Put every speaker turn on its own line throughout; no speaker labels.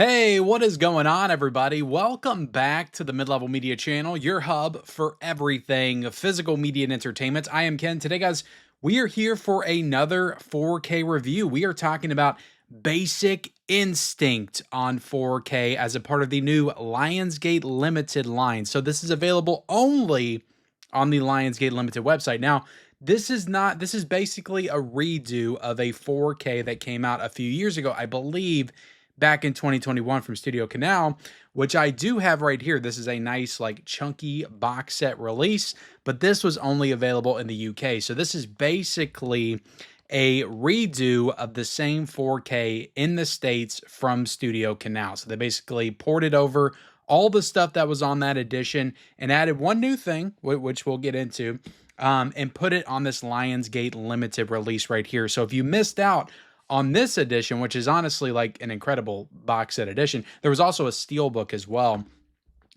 Hey, what is going on, everybody? Welcome back to the Mid-Level Media Channel, your hub for everything physical media and entertainment. I am Ken. Today, guys, we are here for another 4K review. We are talking about Basic Instinct on 4K as a part of the new Lionsgate Limited line. So this is available only on the Lionsgate Limited website. Now, this is basically a redo of a 4K that came out a few years ago, I believe back in 2021 from Studio Canal, which I do have right here. This is a nice, like, chunky box set release, but this was only available in the UK. So this is basically a redo of the same 4K in the States from Studio Canal. So they basically ported over all the stuff that was on that edition and added one new thing, which we'll get into, and put it on this Lionsgate limited release right here. So if you missed out on this edition, which is honestly like an incredible box set edition, there was also a steelbook as well.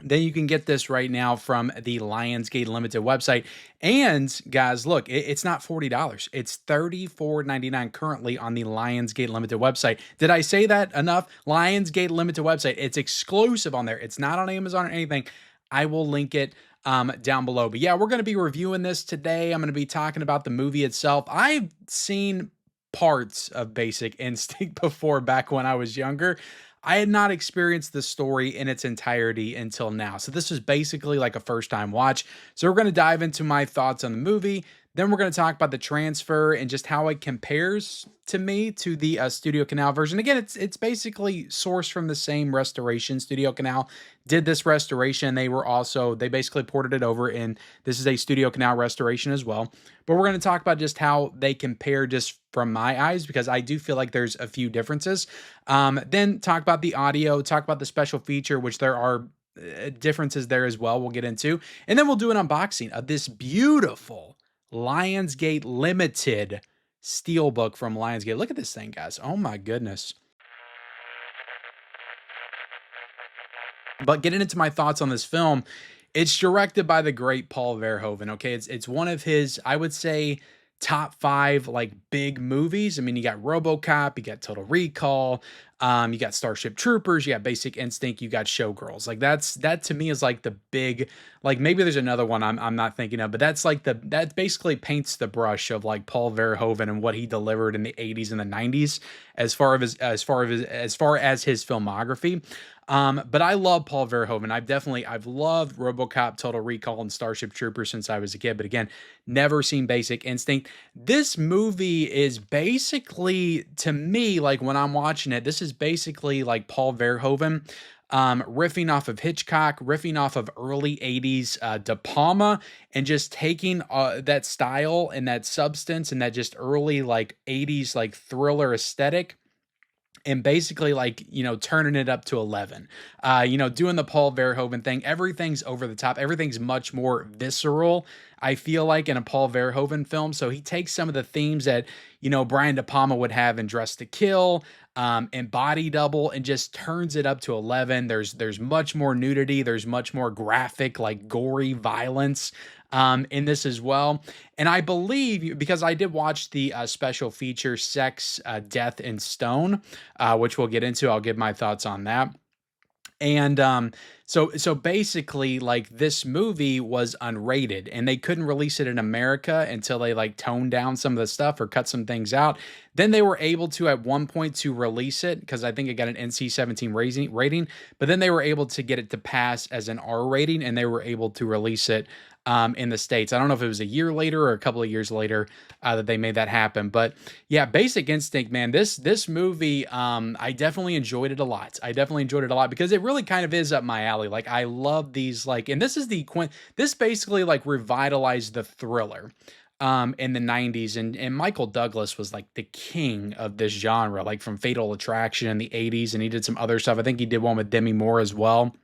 Then you can get this right now from the Lionsgate Limited website. And guys, look, it's not $40. It's $34.99 currently on the Lionsgate Limited website. Did I say that enough? Lionsgate Limited website. It's exclusive on there. It's not on Amazon or anything. I will link it down below. But yeah, we're going to be reviewing this today. I'm going to be talking about the movie itself. I've seen parts of Basic Instinct before back when I was younger. I had not experienced the story in its entirety until now. So this was basically like a first time watch. So we're going to dive into my thoughts on the movie. Then we're going to talk about the transfer and just how it compares to me to the Studio Canal version. Again, it's basically sourced from the same restoration. Studio Canal did this restoration. They basically ported it over, and this is a Studio Canal restoration as well. But we're going to talk about just how they compare just from my eyes, because I do feel like there's a few differences. Then talk about the audio, talk about the special feature, which there are differences there as well we'll get into. And then we'll do an unboxing of this beautiful Lionsgate Limited steelbook from Lionsgate. Look at this thing, guys. Oh my goodness. But getting into my thoughts on this film, it's directed by the great Paul Verhoeven. Okay, it's one of his, I would say, top 5 like big movies. I mean, you got RoboCop, you got Total Recall, you got Starship Troopers, you got Basic Instinct, you got Showgirls. Like that to me is like the big, like maybe there's another one I'm not thinking of, but that's like that basically paints the brush of like Paul Verhoeven and what he delivered in the 80s and the 90s as far as his filmography. But I love Paul Verhoeven. I've loved RoboCop, Total Recall, and Starship Troopers since I was a kid. But again, never seen Basic Instinct. This movie is basically, to me, like when I'm watching it, this is basically like Paul Verhoeven, riffing off of Hitchcock, riffing off of early 80s De Palma, and just taking that style and that substance and that just early like 80s like thriller aesthetic and basically like, turning it up to 11, doing the Paul Verhoeven thing. Everything's over the top. Everything's much more visceral, I feel like, in a Paul Verhoeven film. So he takes some of the themes that, Brian De Palma would have in Dress to Kill, and Body Double, and just turns it up to 11. There's much more nudity. There's much more graphic, like gory violence in this as well. And I believe, because I did watch the special feature Sex, Death, and Stone, which we'll get into. I'll give my thoughts on that. And so basically, like, this movie was unrated, and they couldn't release it in America until they like toned down some of the stuff or cut some things out. Then they were able to at one point to release it, because I think it got an NC-17 rating, but then they were able to get it to pass as an R rating, and they were able to release it in the States. I don't know if it was a year later or a couple of years later that they made that happen. But yeah, Basic Instinct, man, this movie, I definitely enjoyed it a lot. I definitely enjoyed it a lot because it really kind of is up my alley. Like, I love these, like, and this is this basically like revitalized the thriller in the 90s. And Michael Douglas was like the king of this genre, like from Fatal Attraction in the 80s. And he did some other stuff. I think he did one with Demi Moore as well,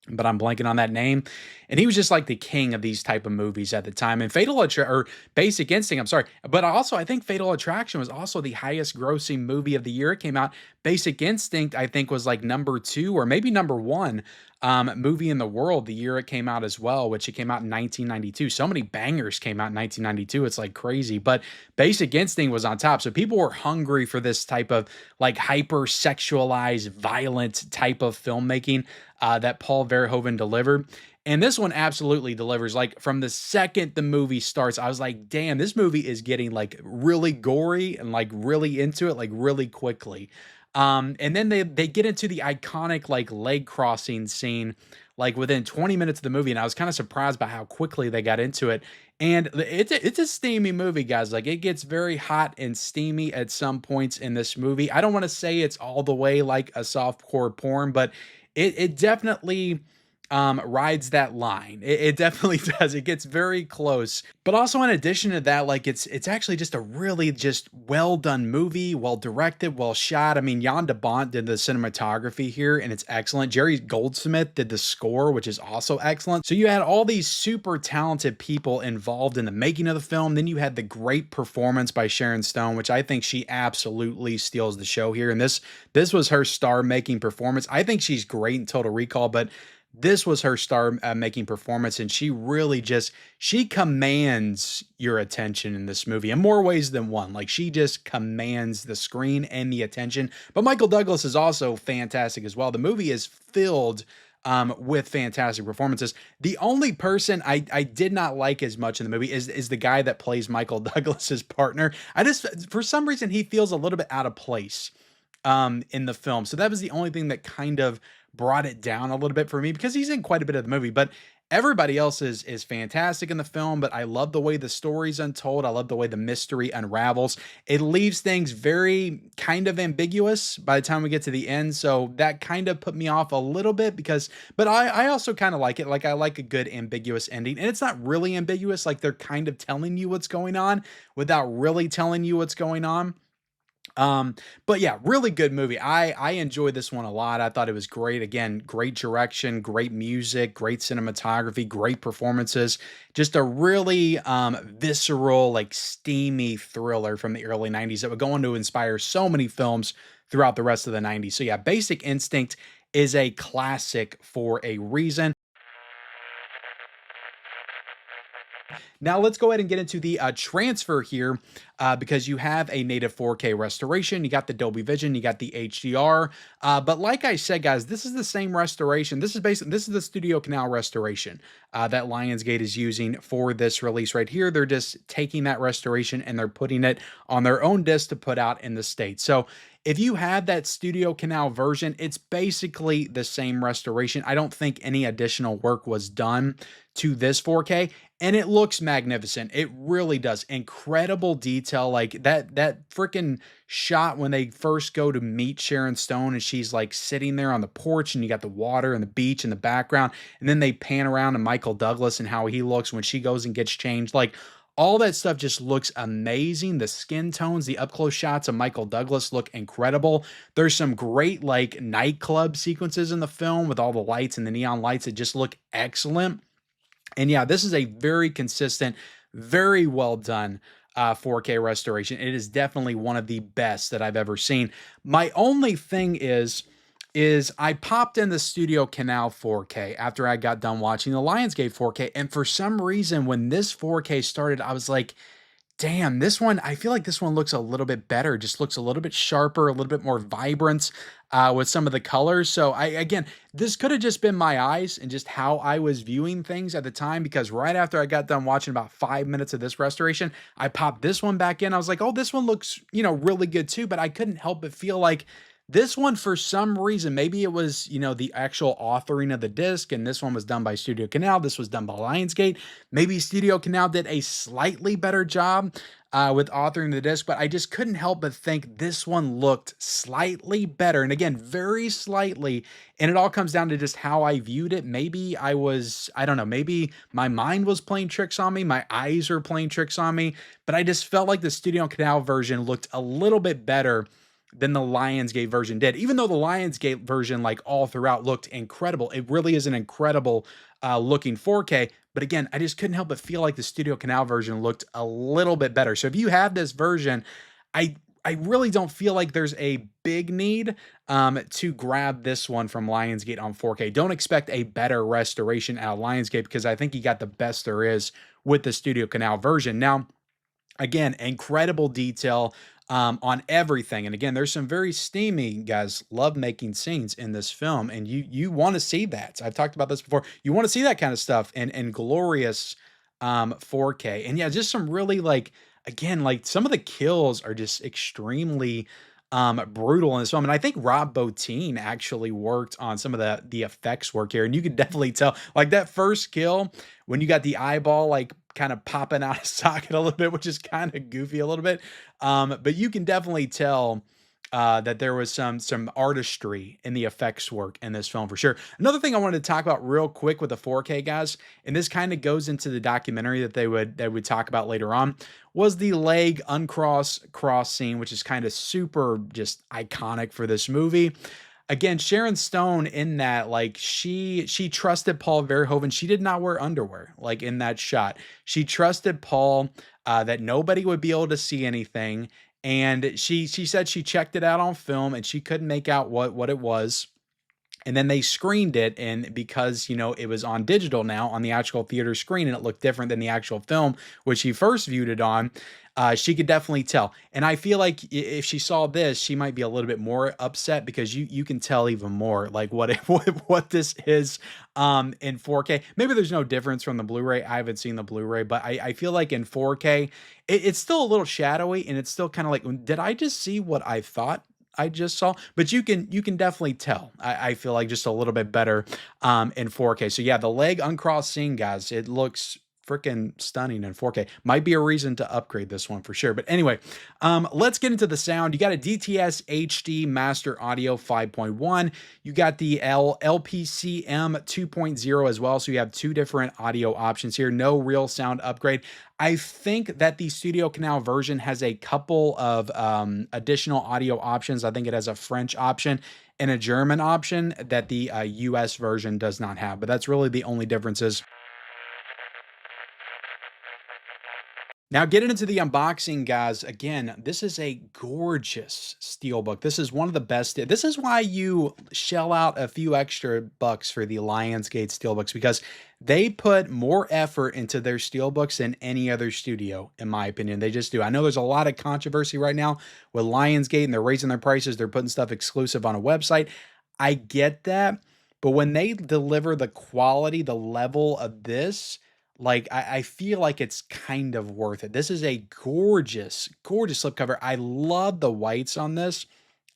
but I'm blanking on that name. And he was just like the king of these type of movies at the time. And Basic Instinct, I'm sorry. But also, I think Fatal Attraction was also the highest grossing movie of the year it came out. Basic Instinct, I think, was like number 2 or maybe number 1 movie in the world the year it came out as well, which it came out in 1992. So many bangers came out in 1992. It's like crazy. But Basic Instinct was on top. So people were hungry for this type of like hyper sexualized, violent type of filmmaking that Paul Verhoeven delivered. And this one absolutely delivers. Like from the second the movie starts, I was like, damn, this movie is getting like really gory and like really into it, like really quickly. And then they get into the iconic like leg crossing scene like within 20 minutes of the movie, and I was kind of surprised by how quickly they got into it. And it's a steamy movie, guys. Like it gets very hot and steamy at some points in this movie. I don't want to say it's all the way like a softcore porn, but it definitely rides that line. It definitely does. It gets very close. But also in addition to that, like it's actually just a really just well done movie, well directed, well shot. I mean, Jan de Bont did the cinematography here and it's excellent. Jerry Goldsmith did the score, which is also excellent. So you had all these super talented people involved in the making of the film. Then you had the great performance by Sharon Stone, which I think she absolutely steals the show here. And this was her star making performance. I think she's great in Total Recall, but this was her star making performance, and she really just she commands your attention in this movie in more ways than one. Like she just commands the screen and the attention. But Michael Douglas is also fantastic as well. The movie is filled with fantastic performances. The only person I did not like as much in the movie is the guy that plays Michael Douglas's partner. I just for some reason he feels a little bit out of place in the film. So that was the only thing that kind of brought it down a little bit for me because he's in quite a bit of the movie, but everybody else is fantastic in the film. But I love the way the story's untold. I love the way the mystery unravels. It leaves things very kind of ambiguous by the time we get to the end. So that kind of put me off a little bit but I also kind of like it. Like I like a good ambiguous ending, and it's not really ambiguous. Like they're kind of telling you what's going on without really telling you what's going on. But yeah, really good movie. I enjoyed this one a lot. I thought it was great. Again, great direction, great music, great cinematography, great performances. Just a really visceral, like steamy thriller from the early 90s that would go on to inspire so many films throughout the rest of the 90s. So yeah, Basic Instinct is a classic for a reason. Now let's go ahead and get into the transfer here because you have a native 4K restoration. You got the Dolby Vision, you got the HDR. But like I said, guys, this is the same restoration. This is the Studio Canal restoration that Lionsgate is using for this release right here. They're just taking that restoration and they're putting it on their own disc to put out in the States. So if you have that Studio Canal version, it's basically the same restoration. I don't think any additional work was done to this 4K, and it looks magnificent. It really does. Incredible detail. Like that freaking shot when they first go to meet Sharon Stone and she's like sitting there on the porch and you got the water and the beach in the background, and then they pan around to Michael Douglas and how he looks when she goes and gets changed. Like all that stuff just looks amazing. The skin tones, the up close shots of Michael Douglas look incredible. There's some great like nightclub sequences in the film with all the lights and the neon lights that just look excellent. And yeah, this is a very consistent, very well done 4K restoration. It is definitely one of the best that I've ever seen. My only thing is I popped in the Studio Canal 4K after I got done watching the Lionsgate 4K, and for some reason when this 4K started, I was like, damn, this one, I feel like this one looks a little bit better, just looks a little bit sharper, a little bit more vibrant with some of the colors. So again, this could have just been my eyes and just how I was viewing things at the time, because right after I got done watching about 5 minutes of this restoration, I popped this one back in. I was like, oh, this one looks, really good too, but I couldn't help but feel like this one, for some reason, maybe it was, the actual authoring of the disc, and this one was done by Studio Canal. This was done by Lionsgate. Maybe Studio Canal did a slightly better job with authoring the disc, but I just couldn't help but think this one looked slightly better. And again, very slightly. And it all comes down to just how I viewed it. Maybe I don't know, maybe my mind was playing tricks on me. My eyes are playing tricks on me. But I just felt like the Studio Canal version looked a little bit better than the Lionsgate version did. Even though the Lionsgate version, like all throughout, looked incredible. It really is an incredible looking 4K. But again, I just couldn't help but feel like the Studio Canal version looked a little bit better. So if you have this version, I I really don't feel like there's a big need to grab this one from Lionsgate on 4K. Don't expect a better restoration out of Lionsgate because I think you got the best there is with the Studio Canal version. Now, again, incredible detail on everything. And again, there's some very steamy guys love making scenes in this film, and you want to see that. I've talked about this before. You want to see that kind of stuff in glorious 4K. And yeah, just some really like again, like some of the kills are just extremely brutal in this film. And I think Rob Bottin actually worked on some of the effects work here. And you can definitely tell like that first kill when you got the eyeball like kind of popping out of socket a little bit, which is kind of goofy a little bit. But you can definitely tell that there was some artistry in the effects work in this film for sure. Another thing I wanted to talk about real quick with the 4K guys, and this kind of goes into the documentary that they would talk about later on, was the leg uncross cross scene, which is kind of super just iconic for this movie. Again, Sharon Stone in that, like she trusted Paul Verhoeven. She did not wear underwear, like in that shot. She trusted Paul that nobody would be able to see anything. And she said she checked it out on film and she couldn't make out what it was. And then they screened it, and because, you know, it was on digital now on the actual theater screen and it looked different than the actual film, which she first viewed it on, she could definitely tell. And I feel like if she saw this, she might be a little bit more upset because you can tell even more like what this is in 4K. Maybe there's no difference from the Blu-ray. I haven't seen the Blu-ray, but I feel like in 4K, it's still a little shadowy and it's still kind of like, did I just see what I thought I just saw? But you can definitely tell. I feel like just a little bit better in 4K. So yeah, the leg uncrossed scene, guys, it looks freaking stunning in 4K. Might be a reason to upgrade this one for sure. But anyway, let's get into the sound. You got a DTS HD Master Audio 5.1. You got the LPCM 2.0 as well. So you have two different audio options here. No real sound upgrade. I think that the Studio Canal version has a couple of additional audio options. I think it has a French option and a German option that the US version does not have. But that's really the only differences. Now, getting into the unboxing, guys, again, this is a gorgeous steelbook. This is one of the best. This is why you shell out a few extra bucks for the Lionsgate steelbooks, because they put more effort into their steelbooks than any other studio, in my opinion. They just do. I know there's a lot of controversy right now with Lionsgate, and they're raising their prices. They're putting stuff exclusive on a website. I get that. But when they deliver the quality, the level of this, like I feel like it's kind of worth it. This is a gorgeous, gorgeous slipcover. I love the whites on this.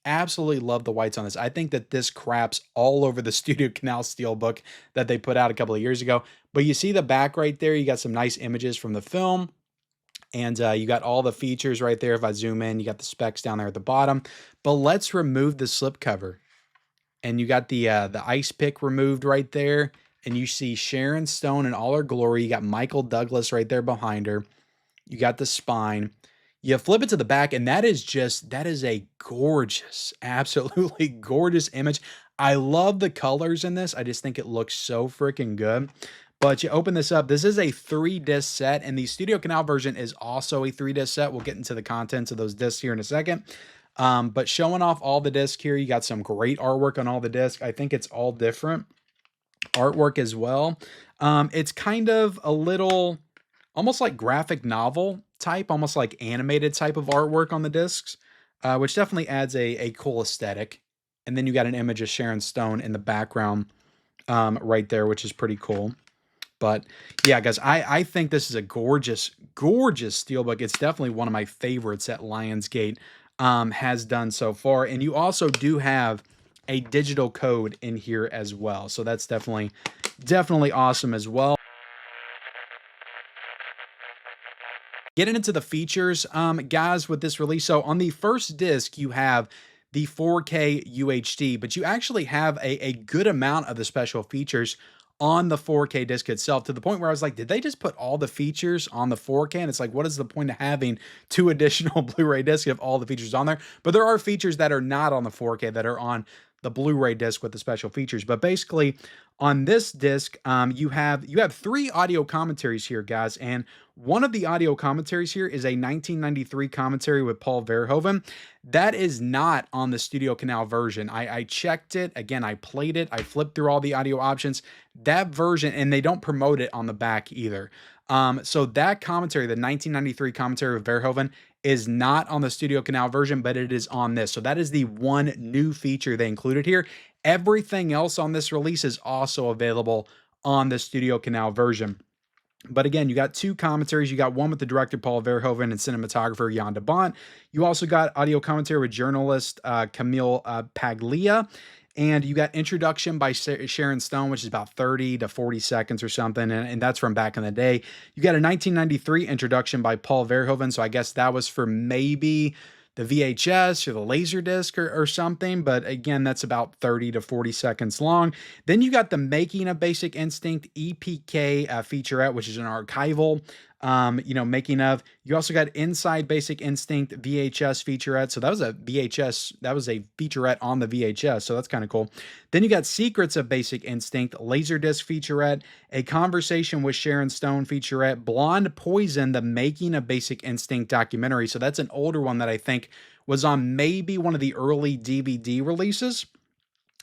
Absolutely love the whites on this. I think that this craps all over the Studio Canal Steelbook that they put out a couple of years ago. But you see the back right there. You got some nice images from the film. And you got all the features right there. If I zoom in, you got the specs down there at the bottom. But let's remove the slipcover. And you got the ice pick removed right there. And you see Sharon Stone in all her glory. You got Michael Douglas right there behind her. You got the spine. You flip it to the back, and that is a gorgeous, absolutely gorgeous image. I love the colors in this. I just think it looks so freaking good. But you open this up. This is a 3-disc set, and the Studio Canal version is also a 3-disc set. We'll get into the contents of those discs here in a second. But showing off all the discs here, you got some great artwork on all the discs. I think it's all different artwork as well. It's kind of a little almost like graphic novel type, almost like animated type of artwork on the discs, which definitely adds a cool aesthetic. And then you got an image of Sharon Stone in the background right there, which is pretty cool. But yeah, guys, I think this is a gorgeous, gorgeous steelbook. It's definitely one of my favorites that Lionsgate has done so far. And you also do have a digital code in here as well. So that's definitely awesome as well. Getting into the features, guys, with this release. So on the first disc, you have the 4K UHD, but you actually have a good amount of the special features on the 4K disc itself, to the point where I was like, did they just put all the features on the 4K? And it's like, what is the point of having 2 additional Blu-ray discs if all the features on there? But there are features that are not on the 4K that are on the Blu-ray disc with the special features. But basically, on this disc, you have 3 audio commentaries here, guys, and one of the audio commentaries here is a 1993 commentary with Paul Verhoeven. That is not on the Studio Canal version. I checked it. Again, I played it. I flipped through all the audio options. That version, and they don't promote it on the back either. So that commentary, the 1993 commentary with Verhoeven, is not on the Studio Canal version, but it is on this. So that is the one new feature they included here. Everything else on this release is also available on the Studio Canal version. But again, you got 2 commentaries. You got one with the director, Paul Verhoeven, and cinematographer, Jan de Bont. You also got audio commentary with journalist Camille Paglia. And you got introduction by Sharon Stone, which is about 30 to 40 seconds or something. And that's from back in the day. You got a 1993 introduction by Paul Verhoeven. So I guess that was for maybe the VHS or the Laserdisc or something. But again, that's about 30 to 40 seconds long. Then you got the Making of Basic Instinct EPK featurette, which is an archival making of. You also got Inside Basic Instinct VHS featurette. So that was a featurette on the VHS. So that's kind of cool. Then you got Secrets of Basic Instinct Laserdisc featurette, A Conversation with Sharon Stone featurette, Blonde Poison, the Making of Basic Instinct documentary. So that's an older one that I think was on maybe one of the early DVD releases.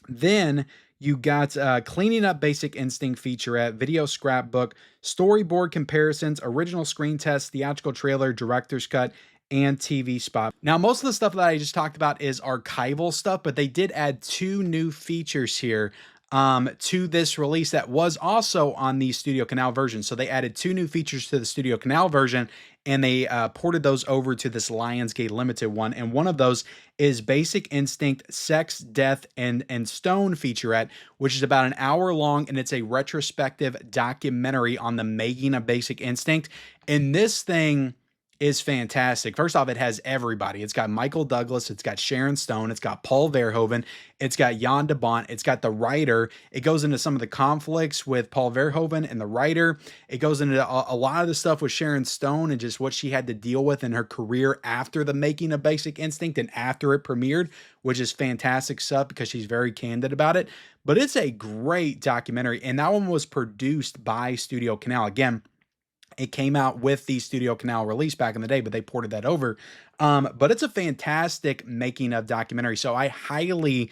Then you got Cleaning Up Basic Instinct featurette, video scrapbook, storyboard comparisons, original screen test, theatrical trailer, director's cut, and TV spot. Now, most of the stuff that I just talked about is archival stuff, but they did add 2 new features here to this release that was also on the Studio Canal version. So they added 2 new features to the Studio Canal version, and they ported those over to this Lionsgate Limited one. And one of those is Basic Instinct Sex, Death, and Stone featurette, which is about an hour long, and it's a retrospective documentary on the making of Basic Instinct. And this thing is fantastic. First off, it has everybody. It's got Michael Douglas, it's got Sharon Stone, it's got Paul Verhoeven, it's got Jan de Bont, it's got the writer. It goes into some of the conflicts with Paul Verhoeven and the writer. It goes into a lot of the stuff with Sharon Stone and just what she had to deal with in her career after the making of Basic Instinct and after it premiered, which is fantastic stuff because she's very candid about it. But it's a great documentary, and that one was produced by Studio Canal. Again, it came out with the Studio Canal release back in the day, but they ported that over. But it's a fantastic making of documentary. So I highly,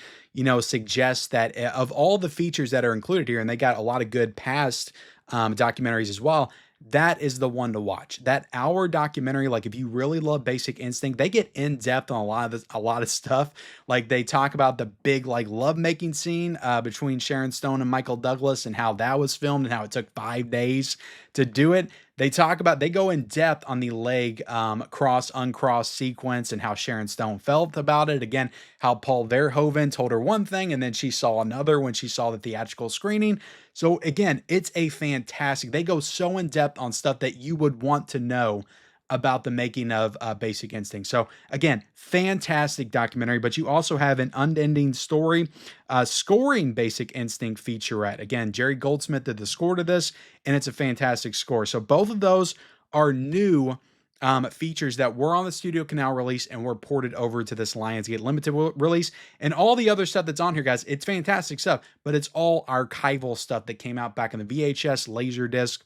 suggest that of all the features that are included here, and they got a lot of good past documentaries as well, that is the one to watch. That hour documentary, like if you really love Basic Instinct, they get in depth on a lot of stuff. Like they talk about the big love making scene between Sharon Stone and Michael Douglas and how that was filmed and how it took 5 days to do it. They go in depth on the leg cross uncross sequence and how Sharon Stone felt about it. Again, how Paul Verhoeven told her one thing and then she saw another when she saw the theatrical screening. So again, it's a fantastic. They go so in depth on stuff that you would want to know about the making of Basic Instinct. So again, fantastic documentary, but you also have an unending story scoring Basic Instinct featurette. Again, Jerry Goldsmith did the score to this, and it's a fantastic score. So both of those are new features that were on the Studio Canal release and were ported over to this Lionsgate Limited release. And all the other stuff that's on here, guys, it's fantastic stuff, but it's all archival stuff that came out back in the VHS, Laserdisc,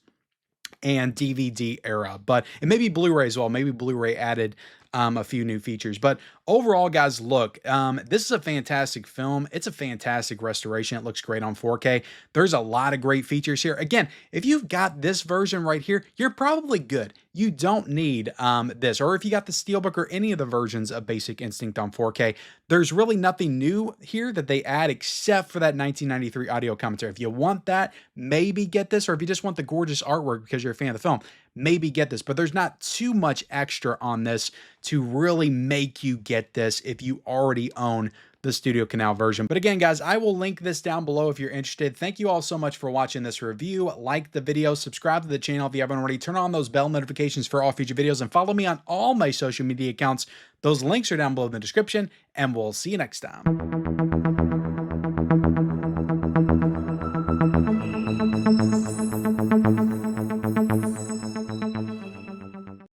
and DVD era, but it may be Blu-ray as well. Maybe Blu-ray added a few new features, but overall, guys, look, this is a fantastic film. It's a fantastic restoration. It looks great on 4K. There's a lot of great features here. Again, if you've got this version right here, you're probably good. You don't need this, or if you got the Steelbook or any of the versions of Basic Instinct on 4K, there's really nothing new here that they add except for that 1993 audio commentary. If you want that, maybe get this, or if you just want the gorgeous artwork because you're a fan of the film, maybe get this, but there's not too much extra on this to really make you get this if you already own the Studio Canal version. But again, guys, I will link this down below if you're interested. Thank you all so much for watching this review. Like the video, subscribe to the channel if you haven't already, turn on those bell notifications for all future videos, and follow me on all my social media accounts. Those links are down below in the description, and we'll see you next time.